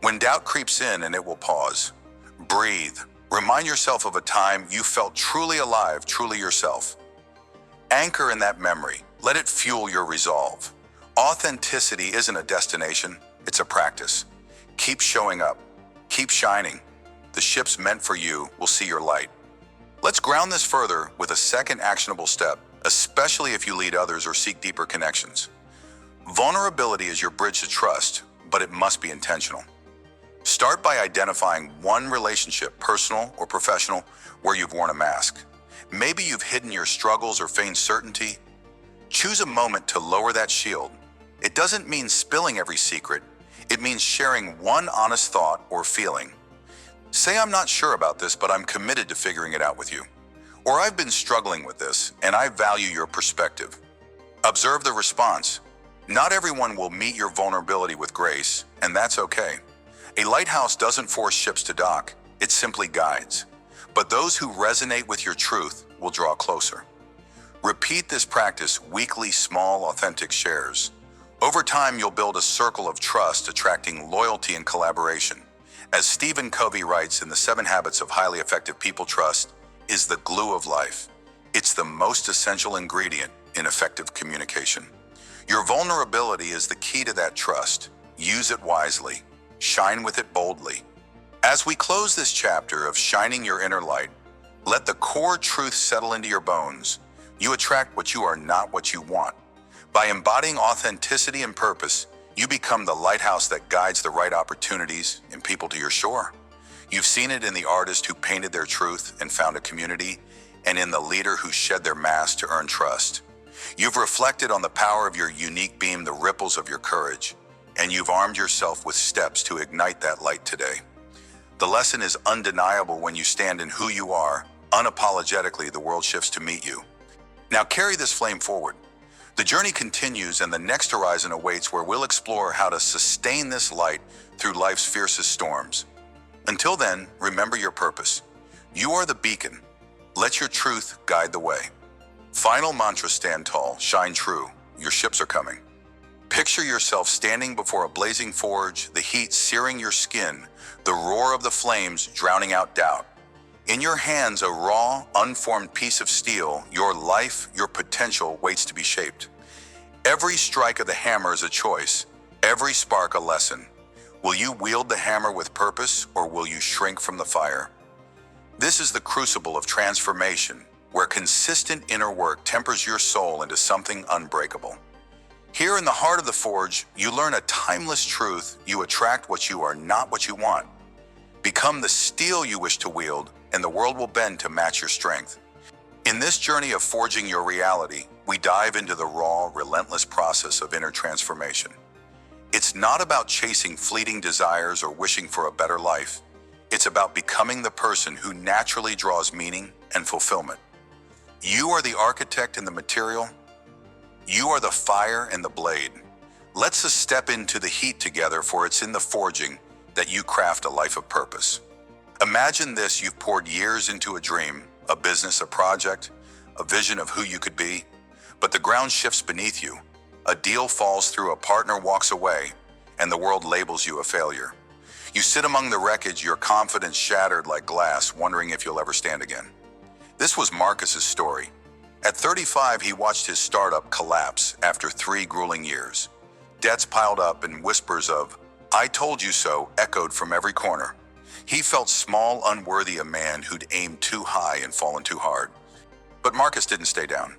When doubt creeps in, and it will pause, breathe. Remind yourself of a time you felt truly alive, truly yourself. Anchor in that memory. Let it fuel your resolve. Authenticity isn't a destination, it's a practice. Keep showing up. Keep shining. The ships meant for you will see your light. Let's ground this further with a second actionable step, especially if you lead others or seek deeper connections. Vulnerability is your bridge to trust, but it must be intentional. Start by identifying one relationship, personal or professional, where you've worn a mask. Maybe you've hidden your struggles or feigned certainty. Choose a moment to lower that shield. It doesn't mean spilling every secret. It means sharing one honest thought or feeling. Say, I'm not sure about this, but I'm committed to figuring it out with you. Or I've been struggling with this, and I value your perspective. Observe the response. Not everyone will meet your vulnerability with grace, and that's okay. A lighthouse doesn't force ships to dock, it simply guides. But those who resonate with your truth will draw closer. Repeat this practice weekly, small, authentic shares. Over time, you'll build a circle of trust, attracting loyalty and collaboration. As Stephen Covey writes in The 7 Habits of Highly Effective People, trust is the glue of life. It's the most essential ingredient in effective communication. Your vulnerability is the key to that trust. Use it wisely. Shine with it boldly. As we close this chapter of shining your inner light, let the core truth settle into your bones. You attract what you are, not what you want. By embodying authenticity and purpose, you become the lighthouse that guides the right opportunities and people to your shore. You've seen it in the artist who painted their truth and found a community, and in the leader who shed their mask to earn trust. You've reflected on the power of your unique beam, the ripples of your courage, and you've armed yourself with steps to ignite that light today. The lesson is undeniable. When you stand in who you are, unapologetically, the world shifts to meet you. Now carry this flame forward. The journey continues, and the next horizon awaits, where we'll explore how to sustain this light through life's fiercest storms. Until then, remember your purpose. You are the beacon. Let your truth guide the way. Final mantra: stand tall, shine true. Your ships are coming. Picture yourself standing before a blazing forge, the heat searing your skin, the roar of the flames drowning out doubt. In your hands, a raw, unformed piece of steel. Your life, your potential waits to be shaped. Every strike of the hammer is a choice, every spark a lesson. Will you wield the hammer with purpose, or will you shrink from the fire? This is the crucible of transformation, where consistent inner work tempers your soul into something unbreakable. Here in the heart of the forge, you learn a timeless truth: you attract what you are, not what you want. Become the steel you wish to wield, and the world will bend to match your strength. In this journey of forging your reality, we dive into the raw, relentless process of inner transformation. It's not about chasing fleeting desires or wishing for a better life. It's about becoming the person who naturally draws meaning and fulfillment. You are the architect and the material. You are the fire and the blade. Let's us step into the heat together, for it's in the forging that you craft a life of purpose. Imagine this: you've poured years into a dream, a business, a project, a vision of who you could be, but the ground shifts beneath you. A deal falls through, a partner walks away, and the world labels you a failure. You sit among the wreckage, your confidence shattered like glass, wondering if you'll ever stand again. This was Marcus's story. At 35, he watched his startup collapse after 3 grueling years. Debts piled up and whispers of, "I told you so," echoed from every corner. He felt small, unworthy, a man who'd aimed too high and fallen too hard. But Marcus didn't stay down.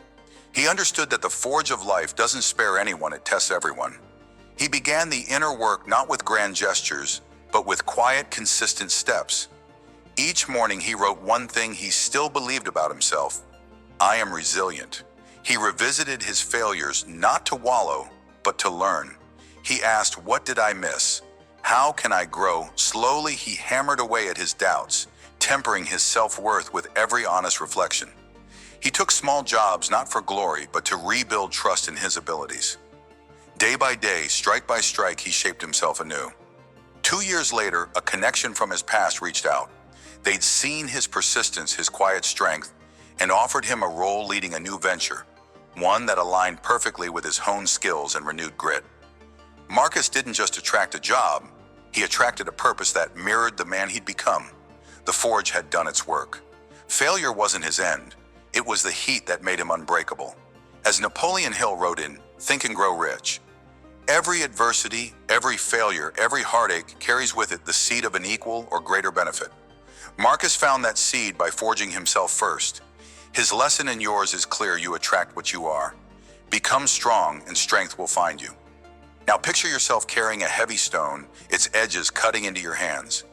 He understood that the forge of life doesn't spare anyone, it tests everyone. He began the inner work not with grand gestures, but with quiet, consistent steps. Each morning he wrote one thing he still believed about himself: I am resilient. He revisited his failures not to wallow, but to learn. He asked, what did I miss? How can I grow? Slowly he hammered away at his doubts, tempering his self-worth with every honest reflection. He took small jobs not for glory, but to rebuild trust in his abilities. Day by day, strike by strike, he shaped himself anew. 2 years later, a connection from his past reached out. They'd seen his persistence, his quiet strength, and offered him a role leading a new venture, one that aligned perfectly with his honed skills and renewed grit. Marcus didn't just attract a job, he attracted a purpose that mirrored the man he'd become. The forge had done its work. Failure wasn't his end. It was the heat that made him unbreakable. As Napoleon Hill wrote in Think and Grow Rich, every adversity, every failure, every heartache carries with it the seed of an equal or greater benefit. Marcus found that seed by forging himself first. His lesson and yours is clear: you attract what you are. Become strong and strength will find you. Now picture yourself carrying a heavy stone, its edges cutting into your hands.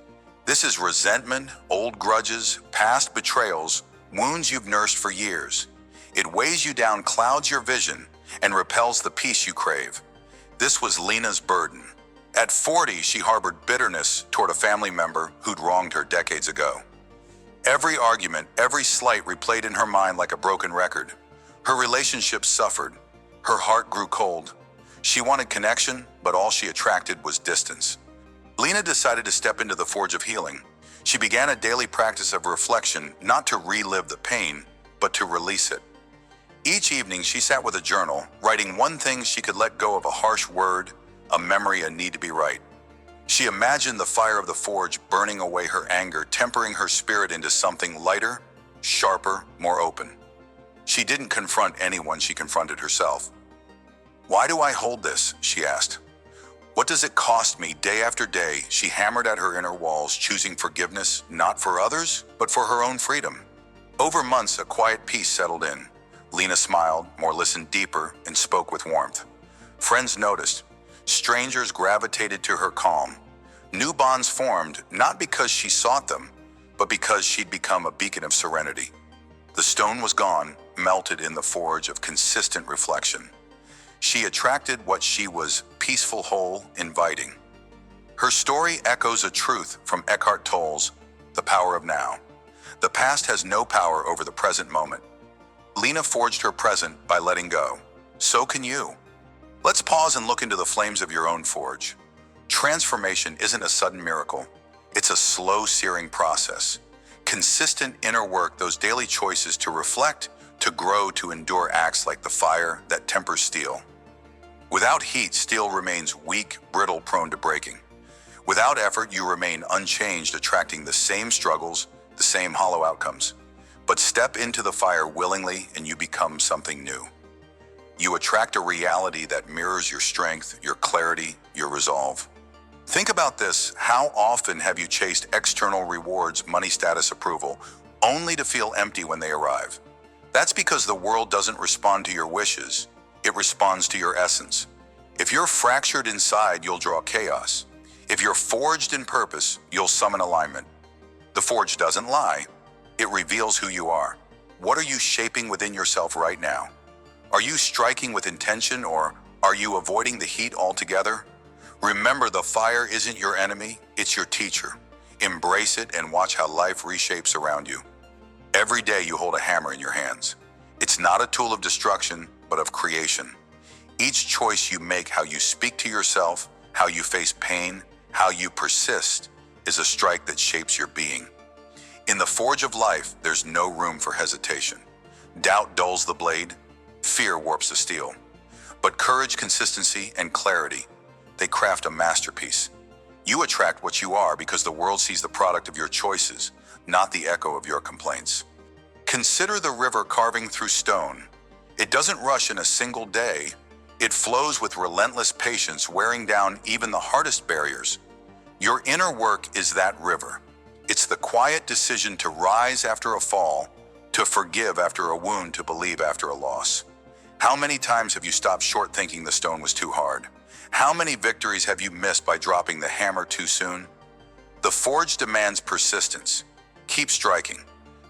This is resentment, old grudges, past betrayals, wounds you've nursed for years. It weighs you down, clouds your vision, and repels the peace you crave. This was Lena's burden. At 40, she harbored bitterness toward a family member who'd wronged her decades ago. Every argument, every slight replayed in her mind like a broken record. Her relationships suffered. Her heart grew cold. She wanted connection, but all she attracted was distance. Lena decided to step into the forge of healing. She began a daily practice of reflection, not to relive the pain, but to release it. Each evening, she sat with a journal, writing one thing she could let go of: a harsh word, a memory, a need to be right. She imagined the fire of the forge burning away her anger, tempering her spirit into something lighter, sharper, more open. She didn't confront anyone, she confronted herself. Why do I hold this? She asked. What does it cost me? Day after day, she hammered at her inner walls, choosing forgiveness, not for others, but for her own freedom. Over months, a quiet peace settled in. Lena smiled, more listened deeper, and spoke with warmth. Friends noticed. Strangers gravitated to her calm. New bonds formed, not because she sought them, but because she'd become a beacon of serenity. The stone was gone, melted in the forge of consistent reflection. She attracted what she was: peaceful, whole, inviting. Her story echoes a truth from Eckhart Tolle's The Power of Now. The past has no power over the present moment. Lena forged her present by letting go. So can you. Let's pause and look into the flames of your own forge. Transformation isn't a sudden miracle. It's a slow searing process. Consistent inner work, those daily choices to reflect, to grow, to endure, acts like the fire that tempers steel. Without heat, steel remains weak, brittle, prone to breaking. Without effort, you remain unchanged, attracting the same struggles, the same hollow outcomes. But step into the fire willingly and you become something new. You attract a reality that mirrors your strength, your clarity, your resolve. Think about this. How often have you chased external rewards, money, status, approval, only to feel empty when they arrive? That's because the world doesn't respond to your wishes. It responds to your essence. If you're fractured inside, you'll draw chaos. If you're forged in purpose, you'll summon alignment. The forge doesn't lie. It reveals who you are. What are you shaping within yourself right now? Are you striking with intention, or are you avoiding the heat altogether? Remember, the fire isn't your enemy, it's your teacher. Embrace it and watch how life reshapes around you. Every day you hold a hammer in your hands. It's not a tool of destruction, but of creation. Each choice you make, how you speak to yourself, how you face pain, how you persist, is a strike that shapes your being. In the forge of life, there's no room for hesitation. Doubt dulls the blade, fear warps the steel. But courage, consistency, and clarity, they craft a masterpiece. You attract what you are because the world sees the product of your choices, not the echo of your complaints. Consider the river carving through stone. It doesn't rush in a single day. It flows with relentless patience, wearing down even the hardest barriers. Your inner work is that river. It's the quiet decision to rise after a fall, to forgive after a wound, to believe after a loss. How many times have you stopped short thinking the stone was too hard? How many victories have you missed by dropping the hammer too soon? The forge demands persistence. Keep striking.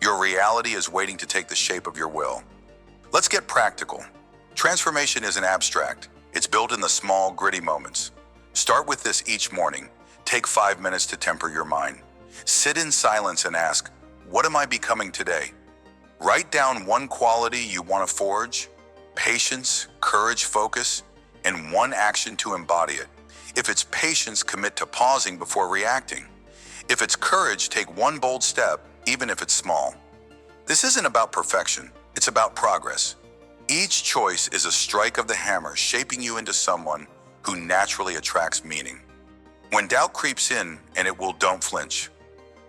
Your reality is waiting to take the shape of your will. Let's get practical. Transformation isn't abstract. It's built in the small, gritty moments. Start with this each morning. Take 5 minutes to temper your mind. Sit in silence and ask, what am I becoming today? Write down one quality you want to forge: patience, courage, focus, and one action to embody it. If it's patience, commit to pausing before reacting. If it's courage, take one bold step, even if it's small. This isn't about perfection, it's about progress. Each choice is a strike of the hammer, shaping you into someone who naturally attracts meaning. When doubt creeps in, and it will, don't flinch.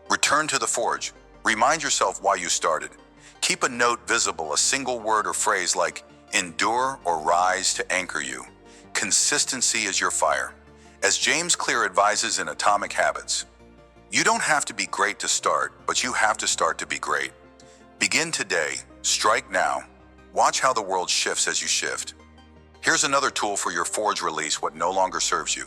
Return to the forge. Remind yourself why you started. Keep a note visible, a single word or phrase like endure or rise to anchor you. Consistency is your fire. As James Clear advises in Atomic Habits, you don't have to be great to start, but you have to start to be great. Begin today, strike now. Watch how the world shifts as you shift. Here's another tool for your forge: release what no longer serves you.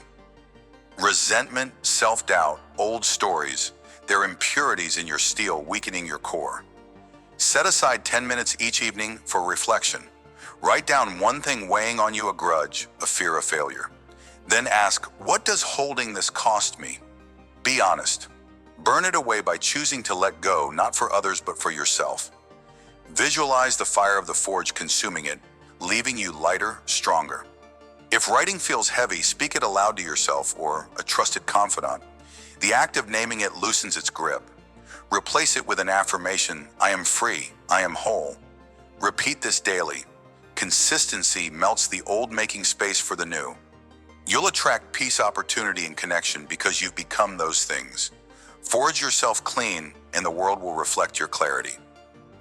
Resentment, self-doubt, old stories, they're impurities in your steel, weakening your core. Set aside 10 minutes each evening for reflection. Write down one thing weighing on you: a grudge, a fear of failure. Then ask, what does holding this cost me? Be honest. Burn it away by choosing to let go, not for others, but for yourself. Visualize the fire of the forge consuming it, leaving you lighter, stronger. If writing feels heavy, speak it aloud to yourself or a trusted confidant. The act of naming it loosens its grip. Replace it with an affirmation: I am free, I am whole. Repeat this daily. Consistency melts the old, making space for the new. You'll attract peace, opportunity, and connection because you've become those things. Forge yourself clean, and the world will reflect your clarity.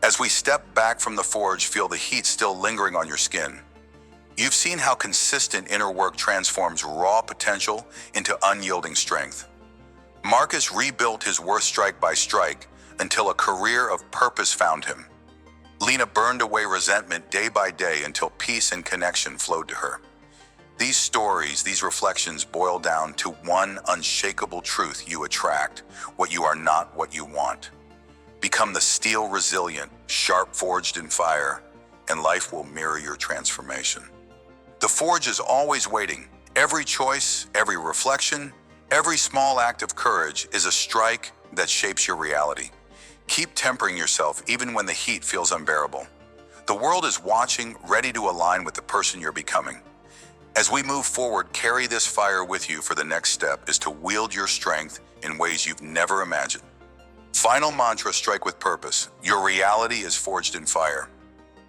As we step back from the forge, feel the heat still lingering on your skin. You've seen how consistent inner work transforms raw potential into unyielding strength. Marcus rebuilt his worth strike by strike until a career of purpose found him. Lena burned away resentment day by day until peace and connection flowed to her. These stories, these reflections boil down to one unshakable truth: you attract what you are, not what you want. Become the steel, resilient, sharp, forged in fire, and life will mirror your transformation. The forge is always waiting. Every choice, every reflection, every small act of courage is a strike that shapes your reality. Keep tempering yourself even when the heat feels unbearable. The world is watching, ready to align with the person you're becoming. As we move forward, carry this fire with you, for the next step is to wield your strength in ways you've never imagined. Final mantra: strike with purpose. Your reality is forged in fire.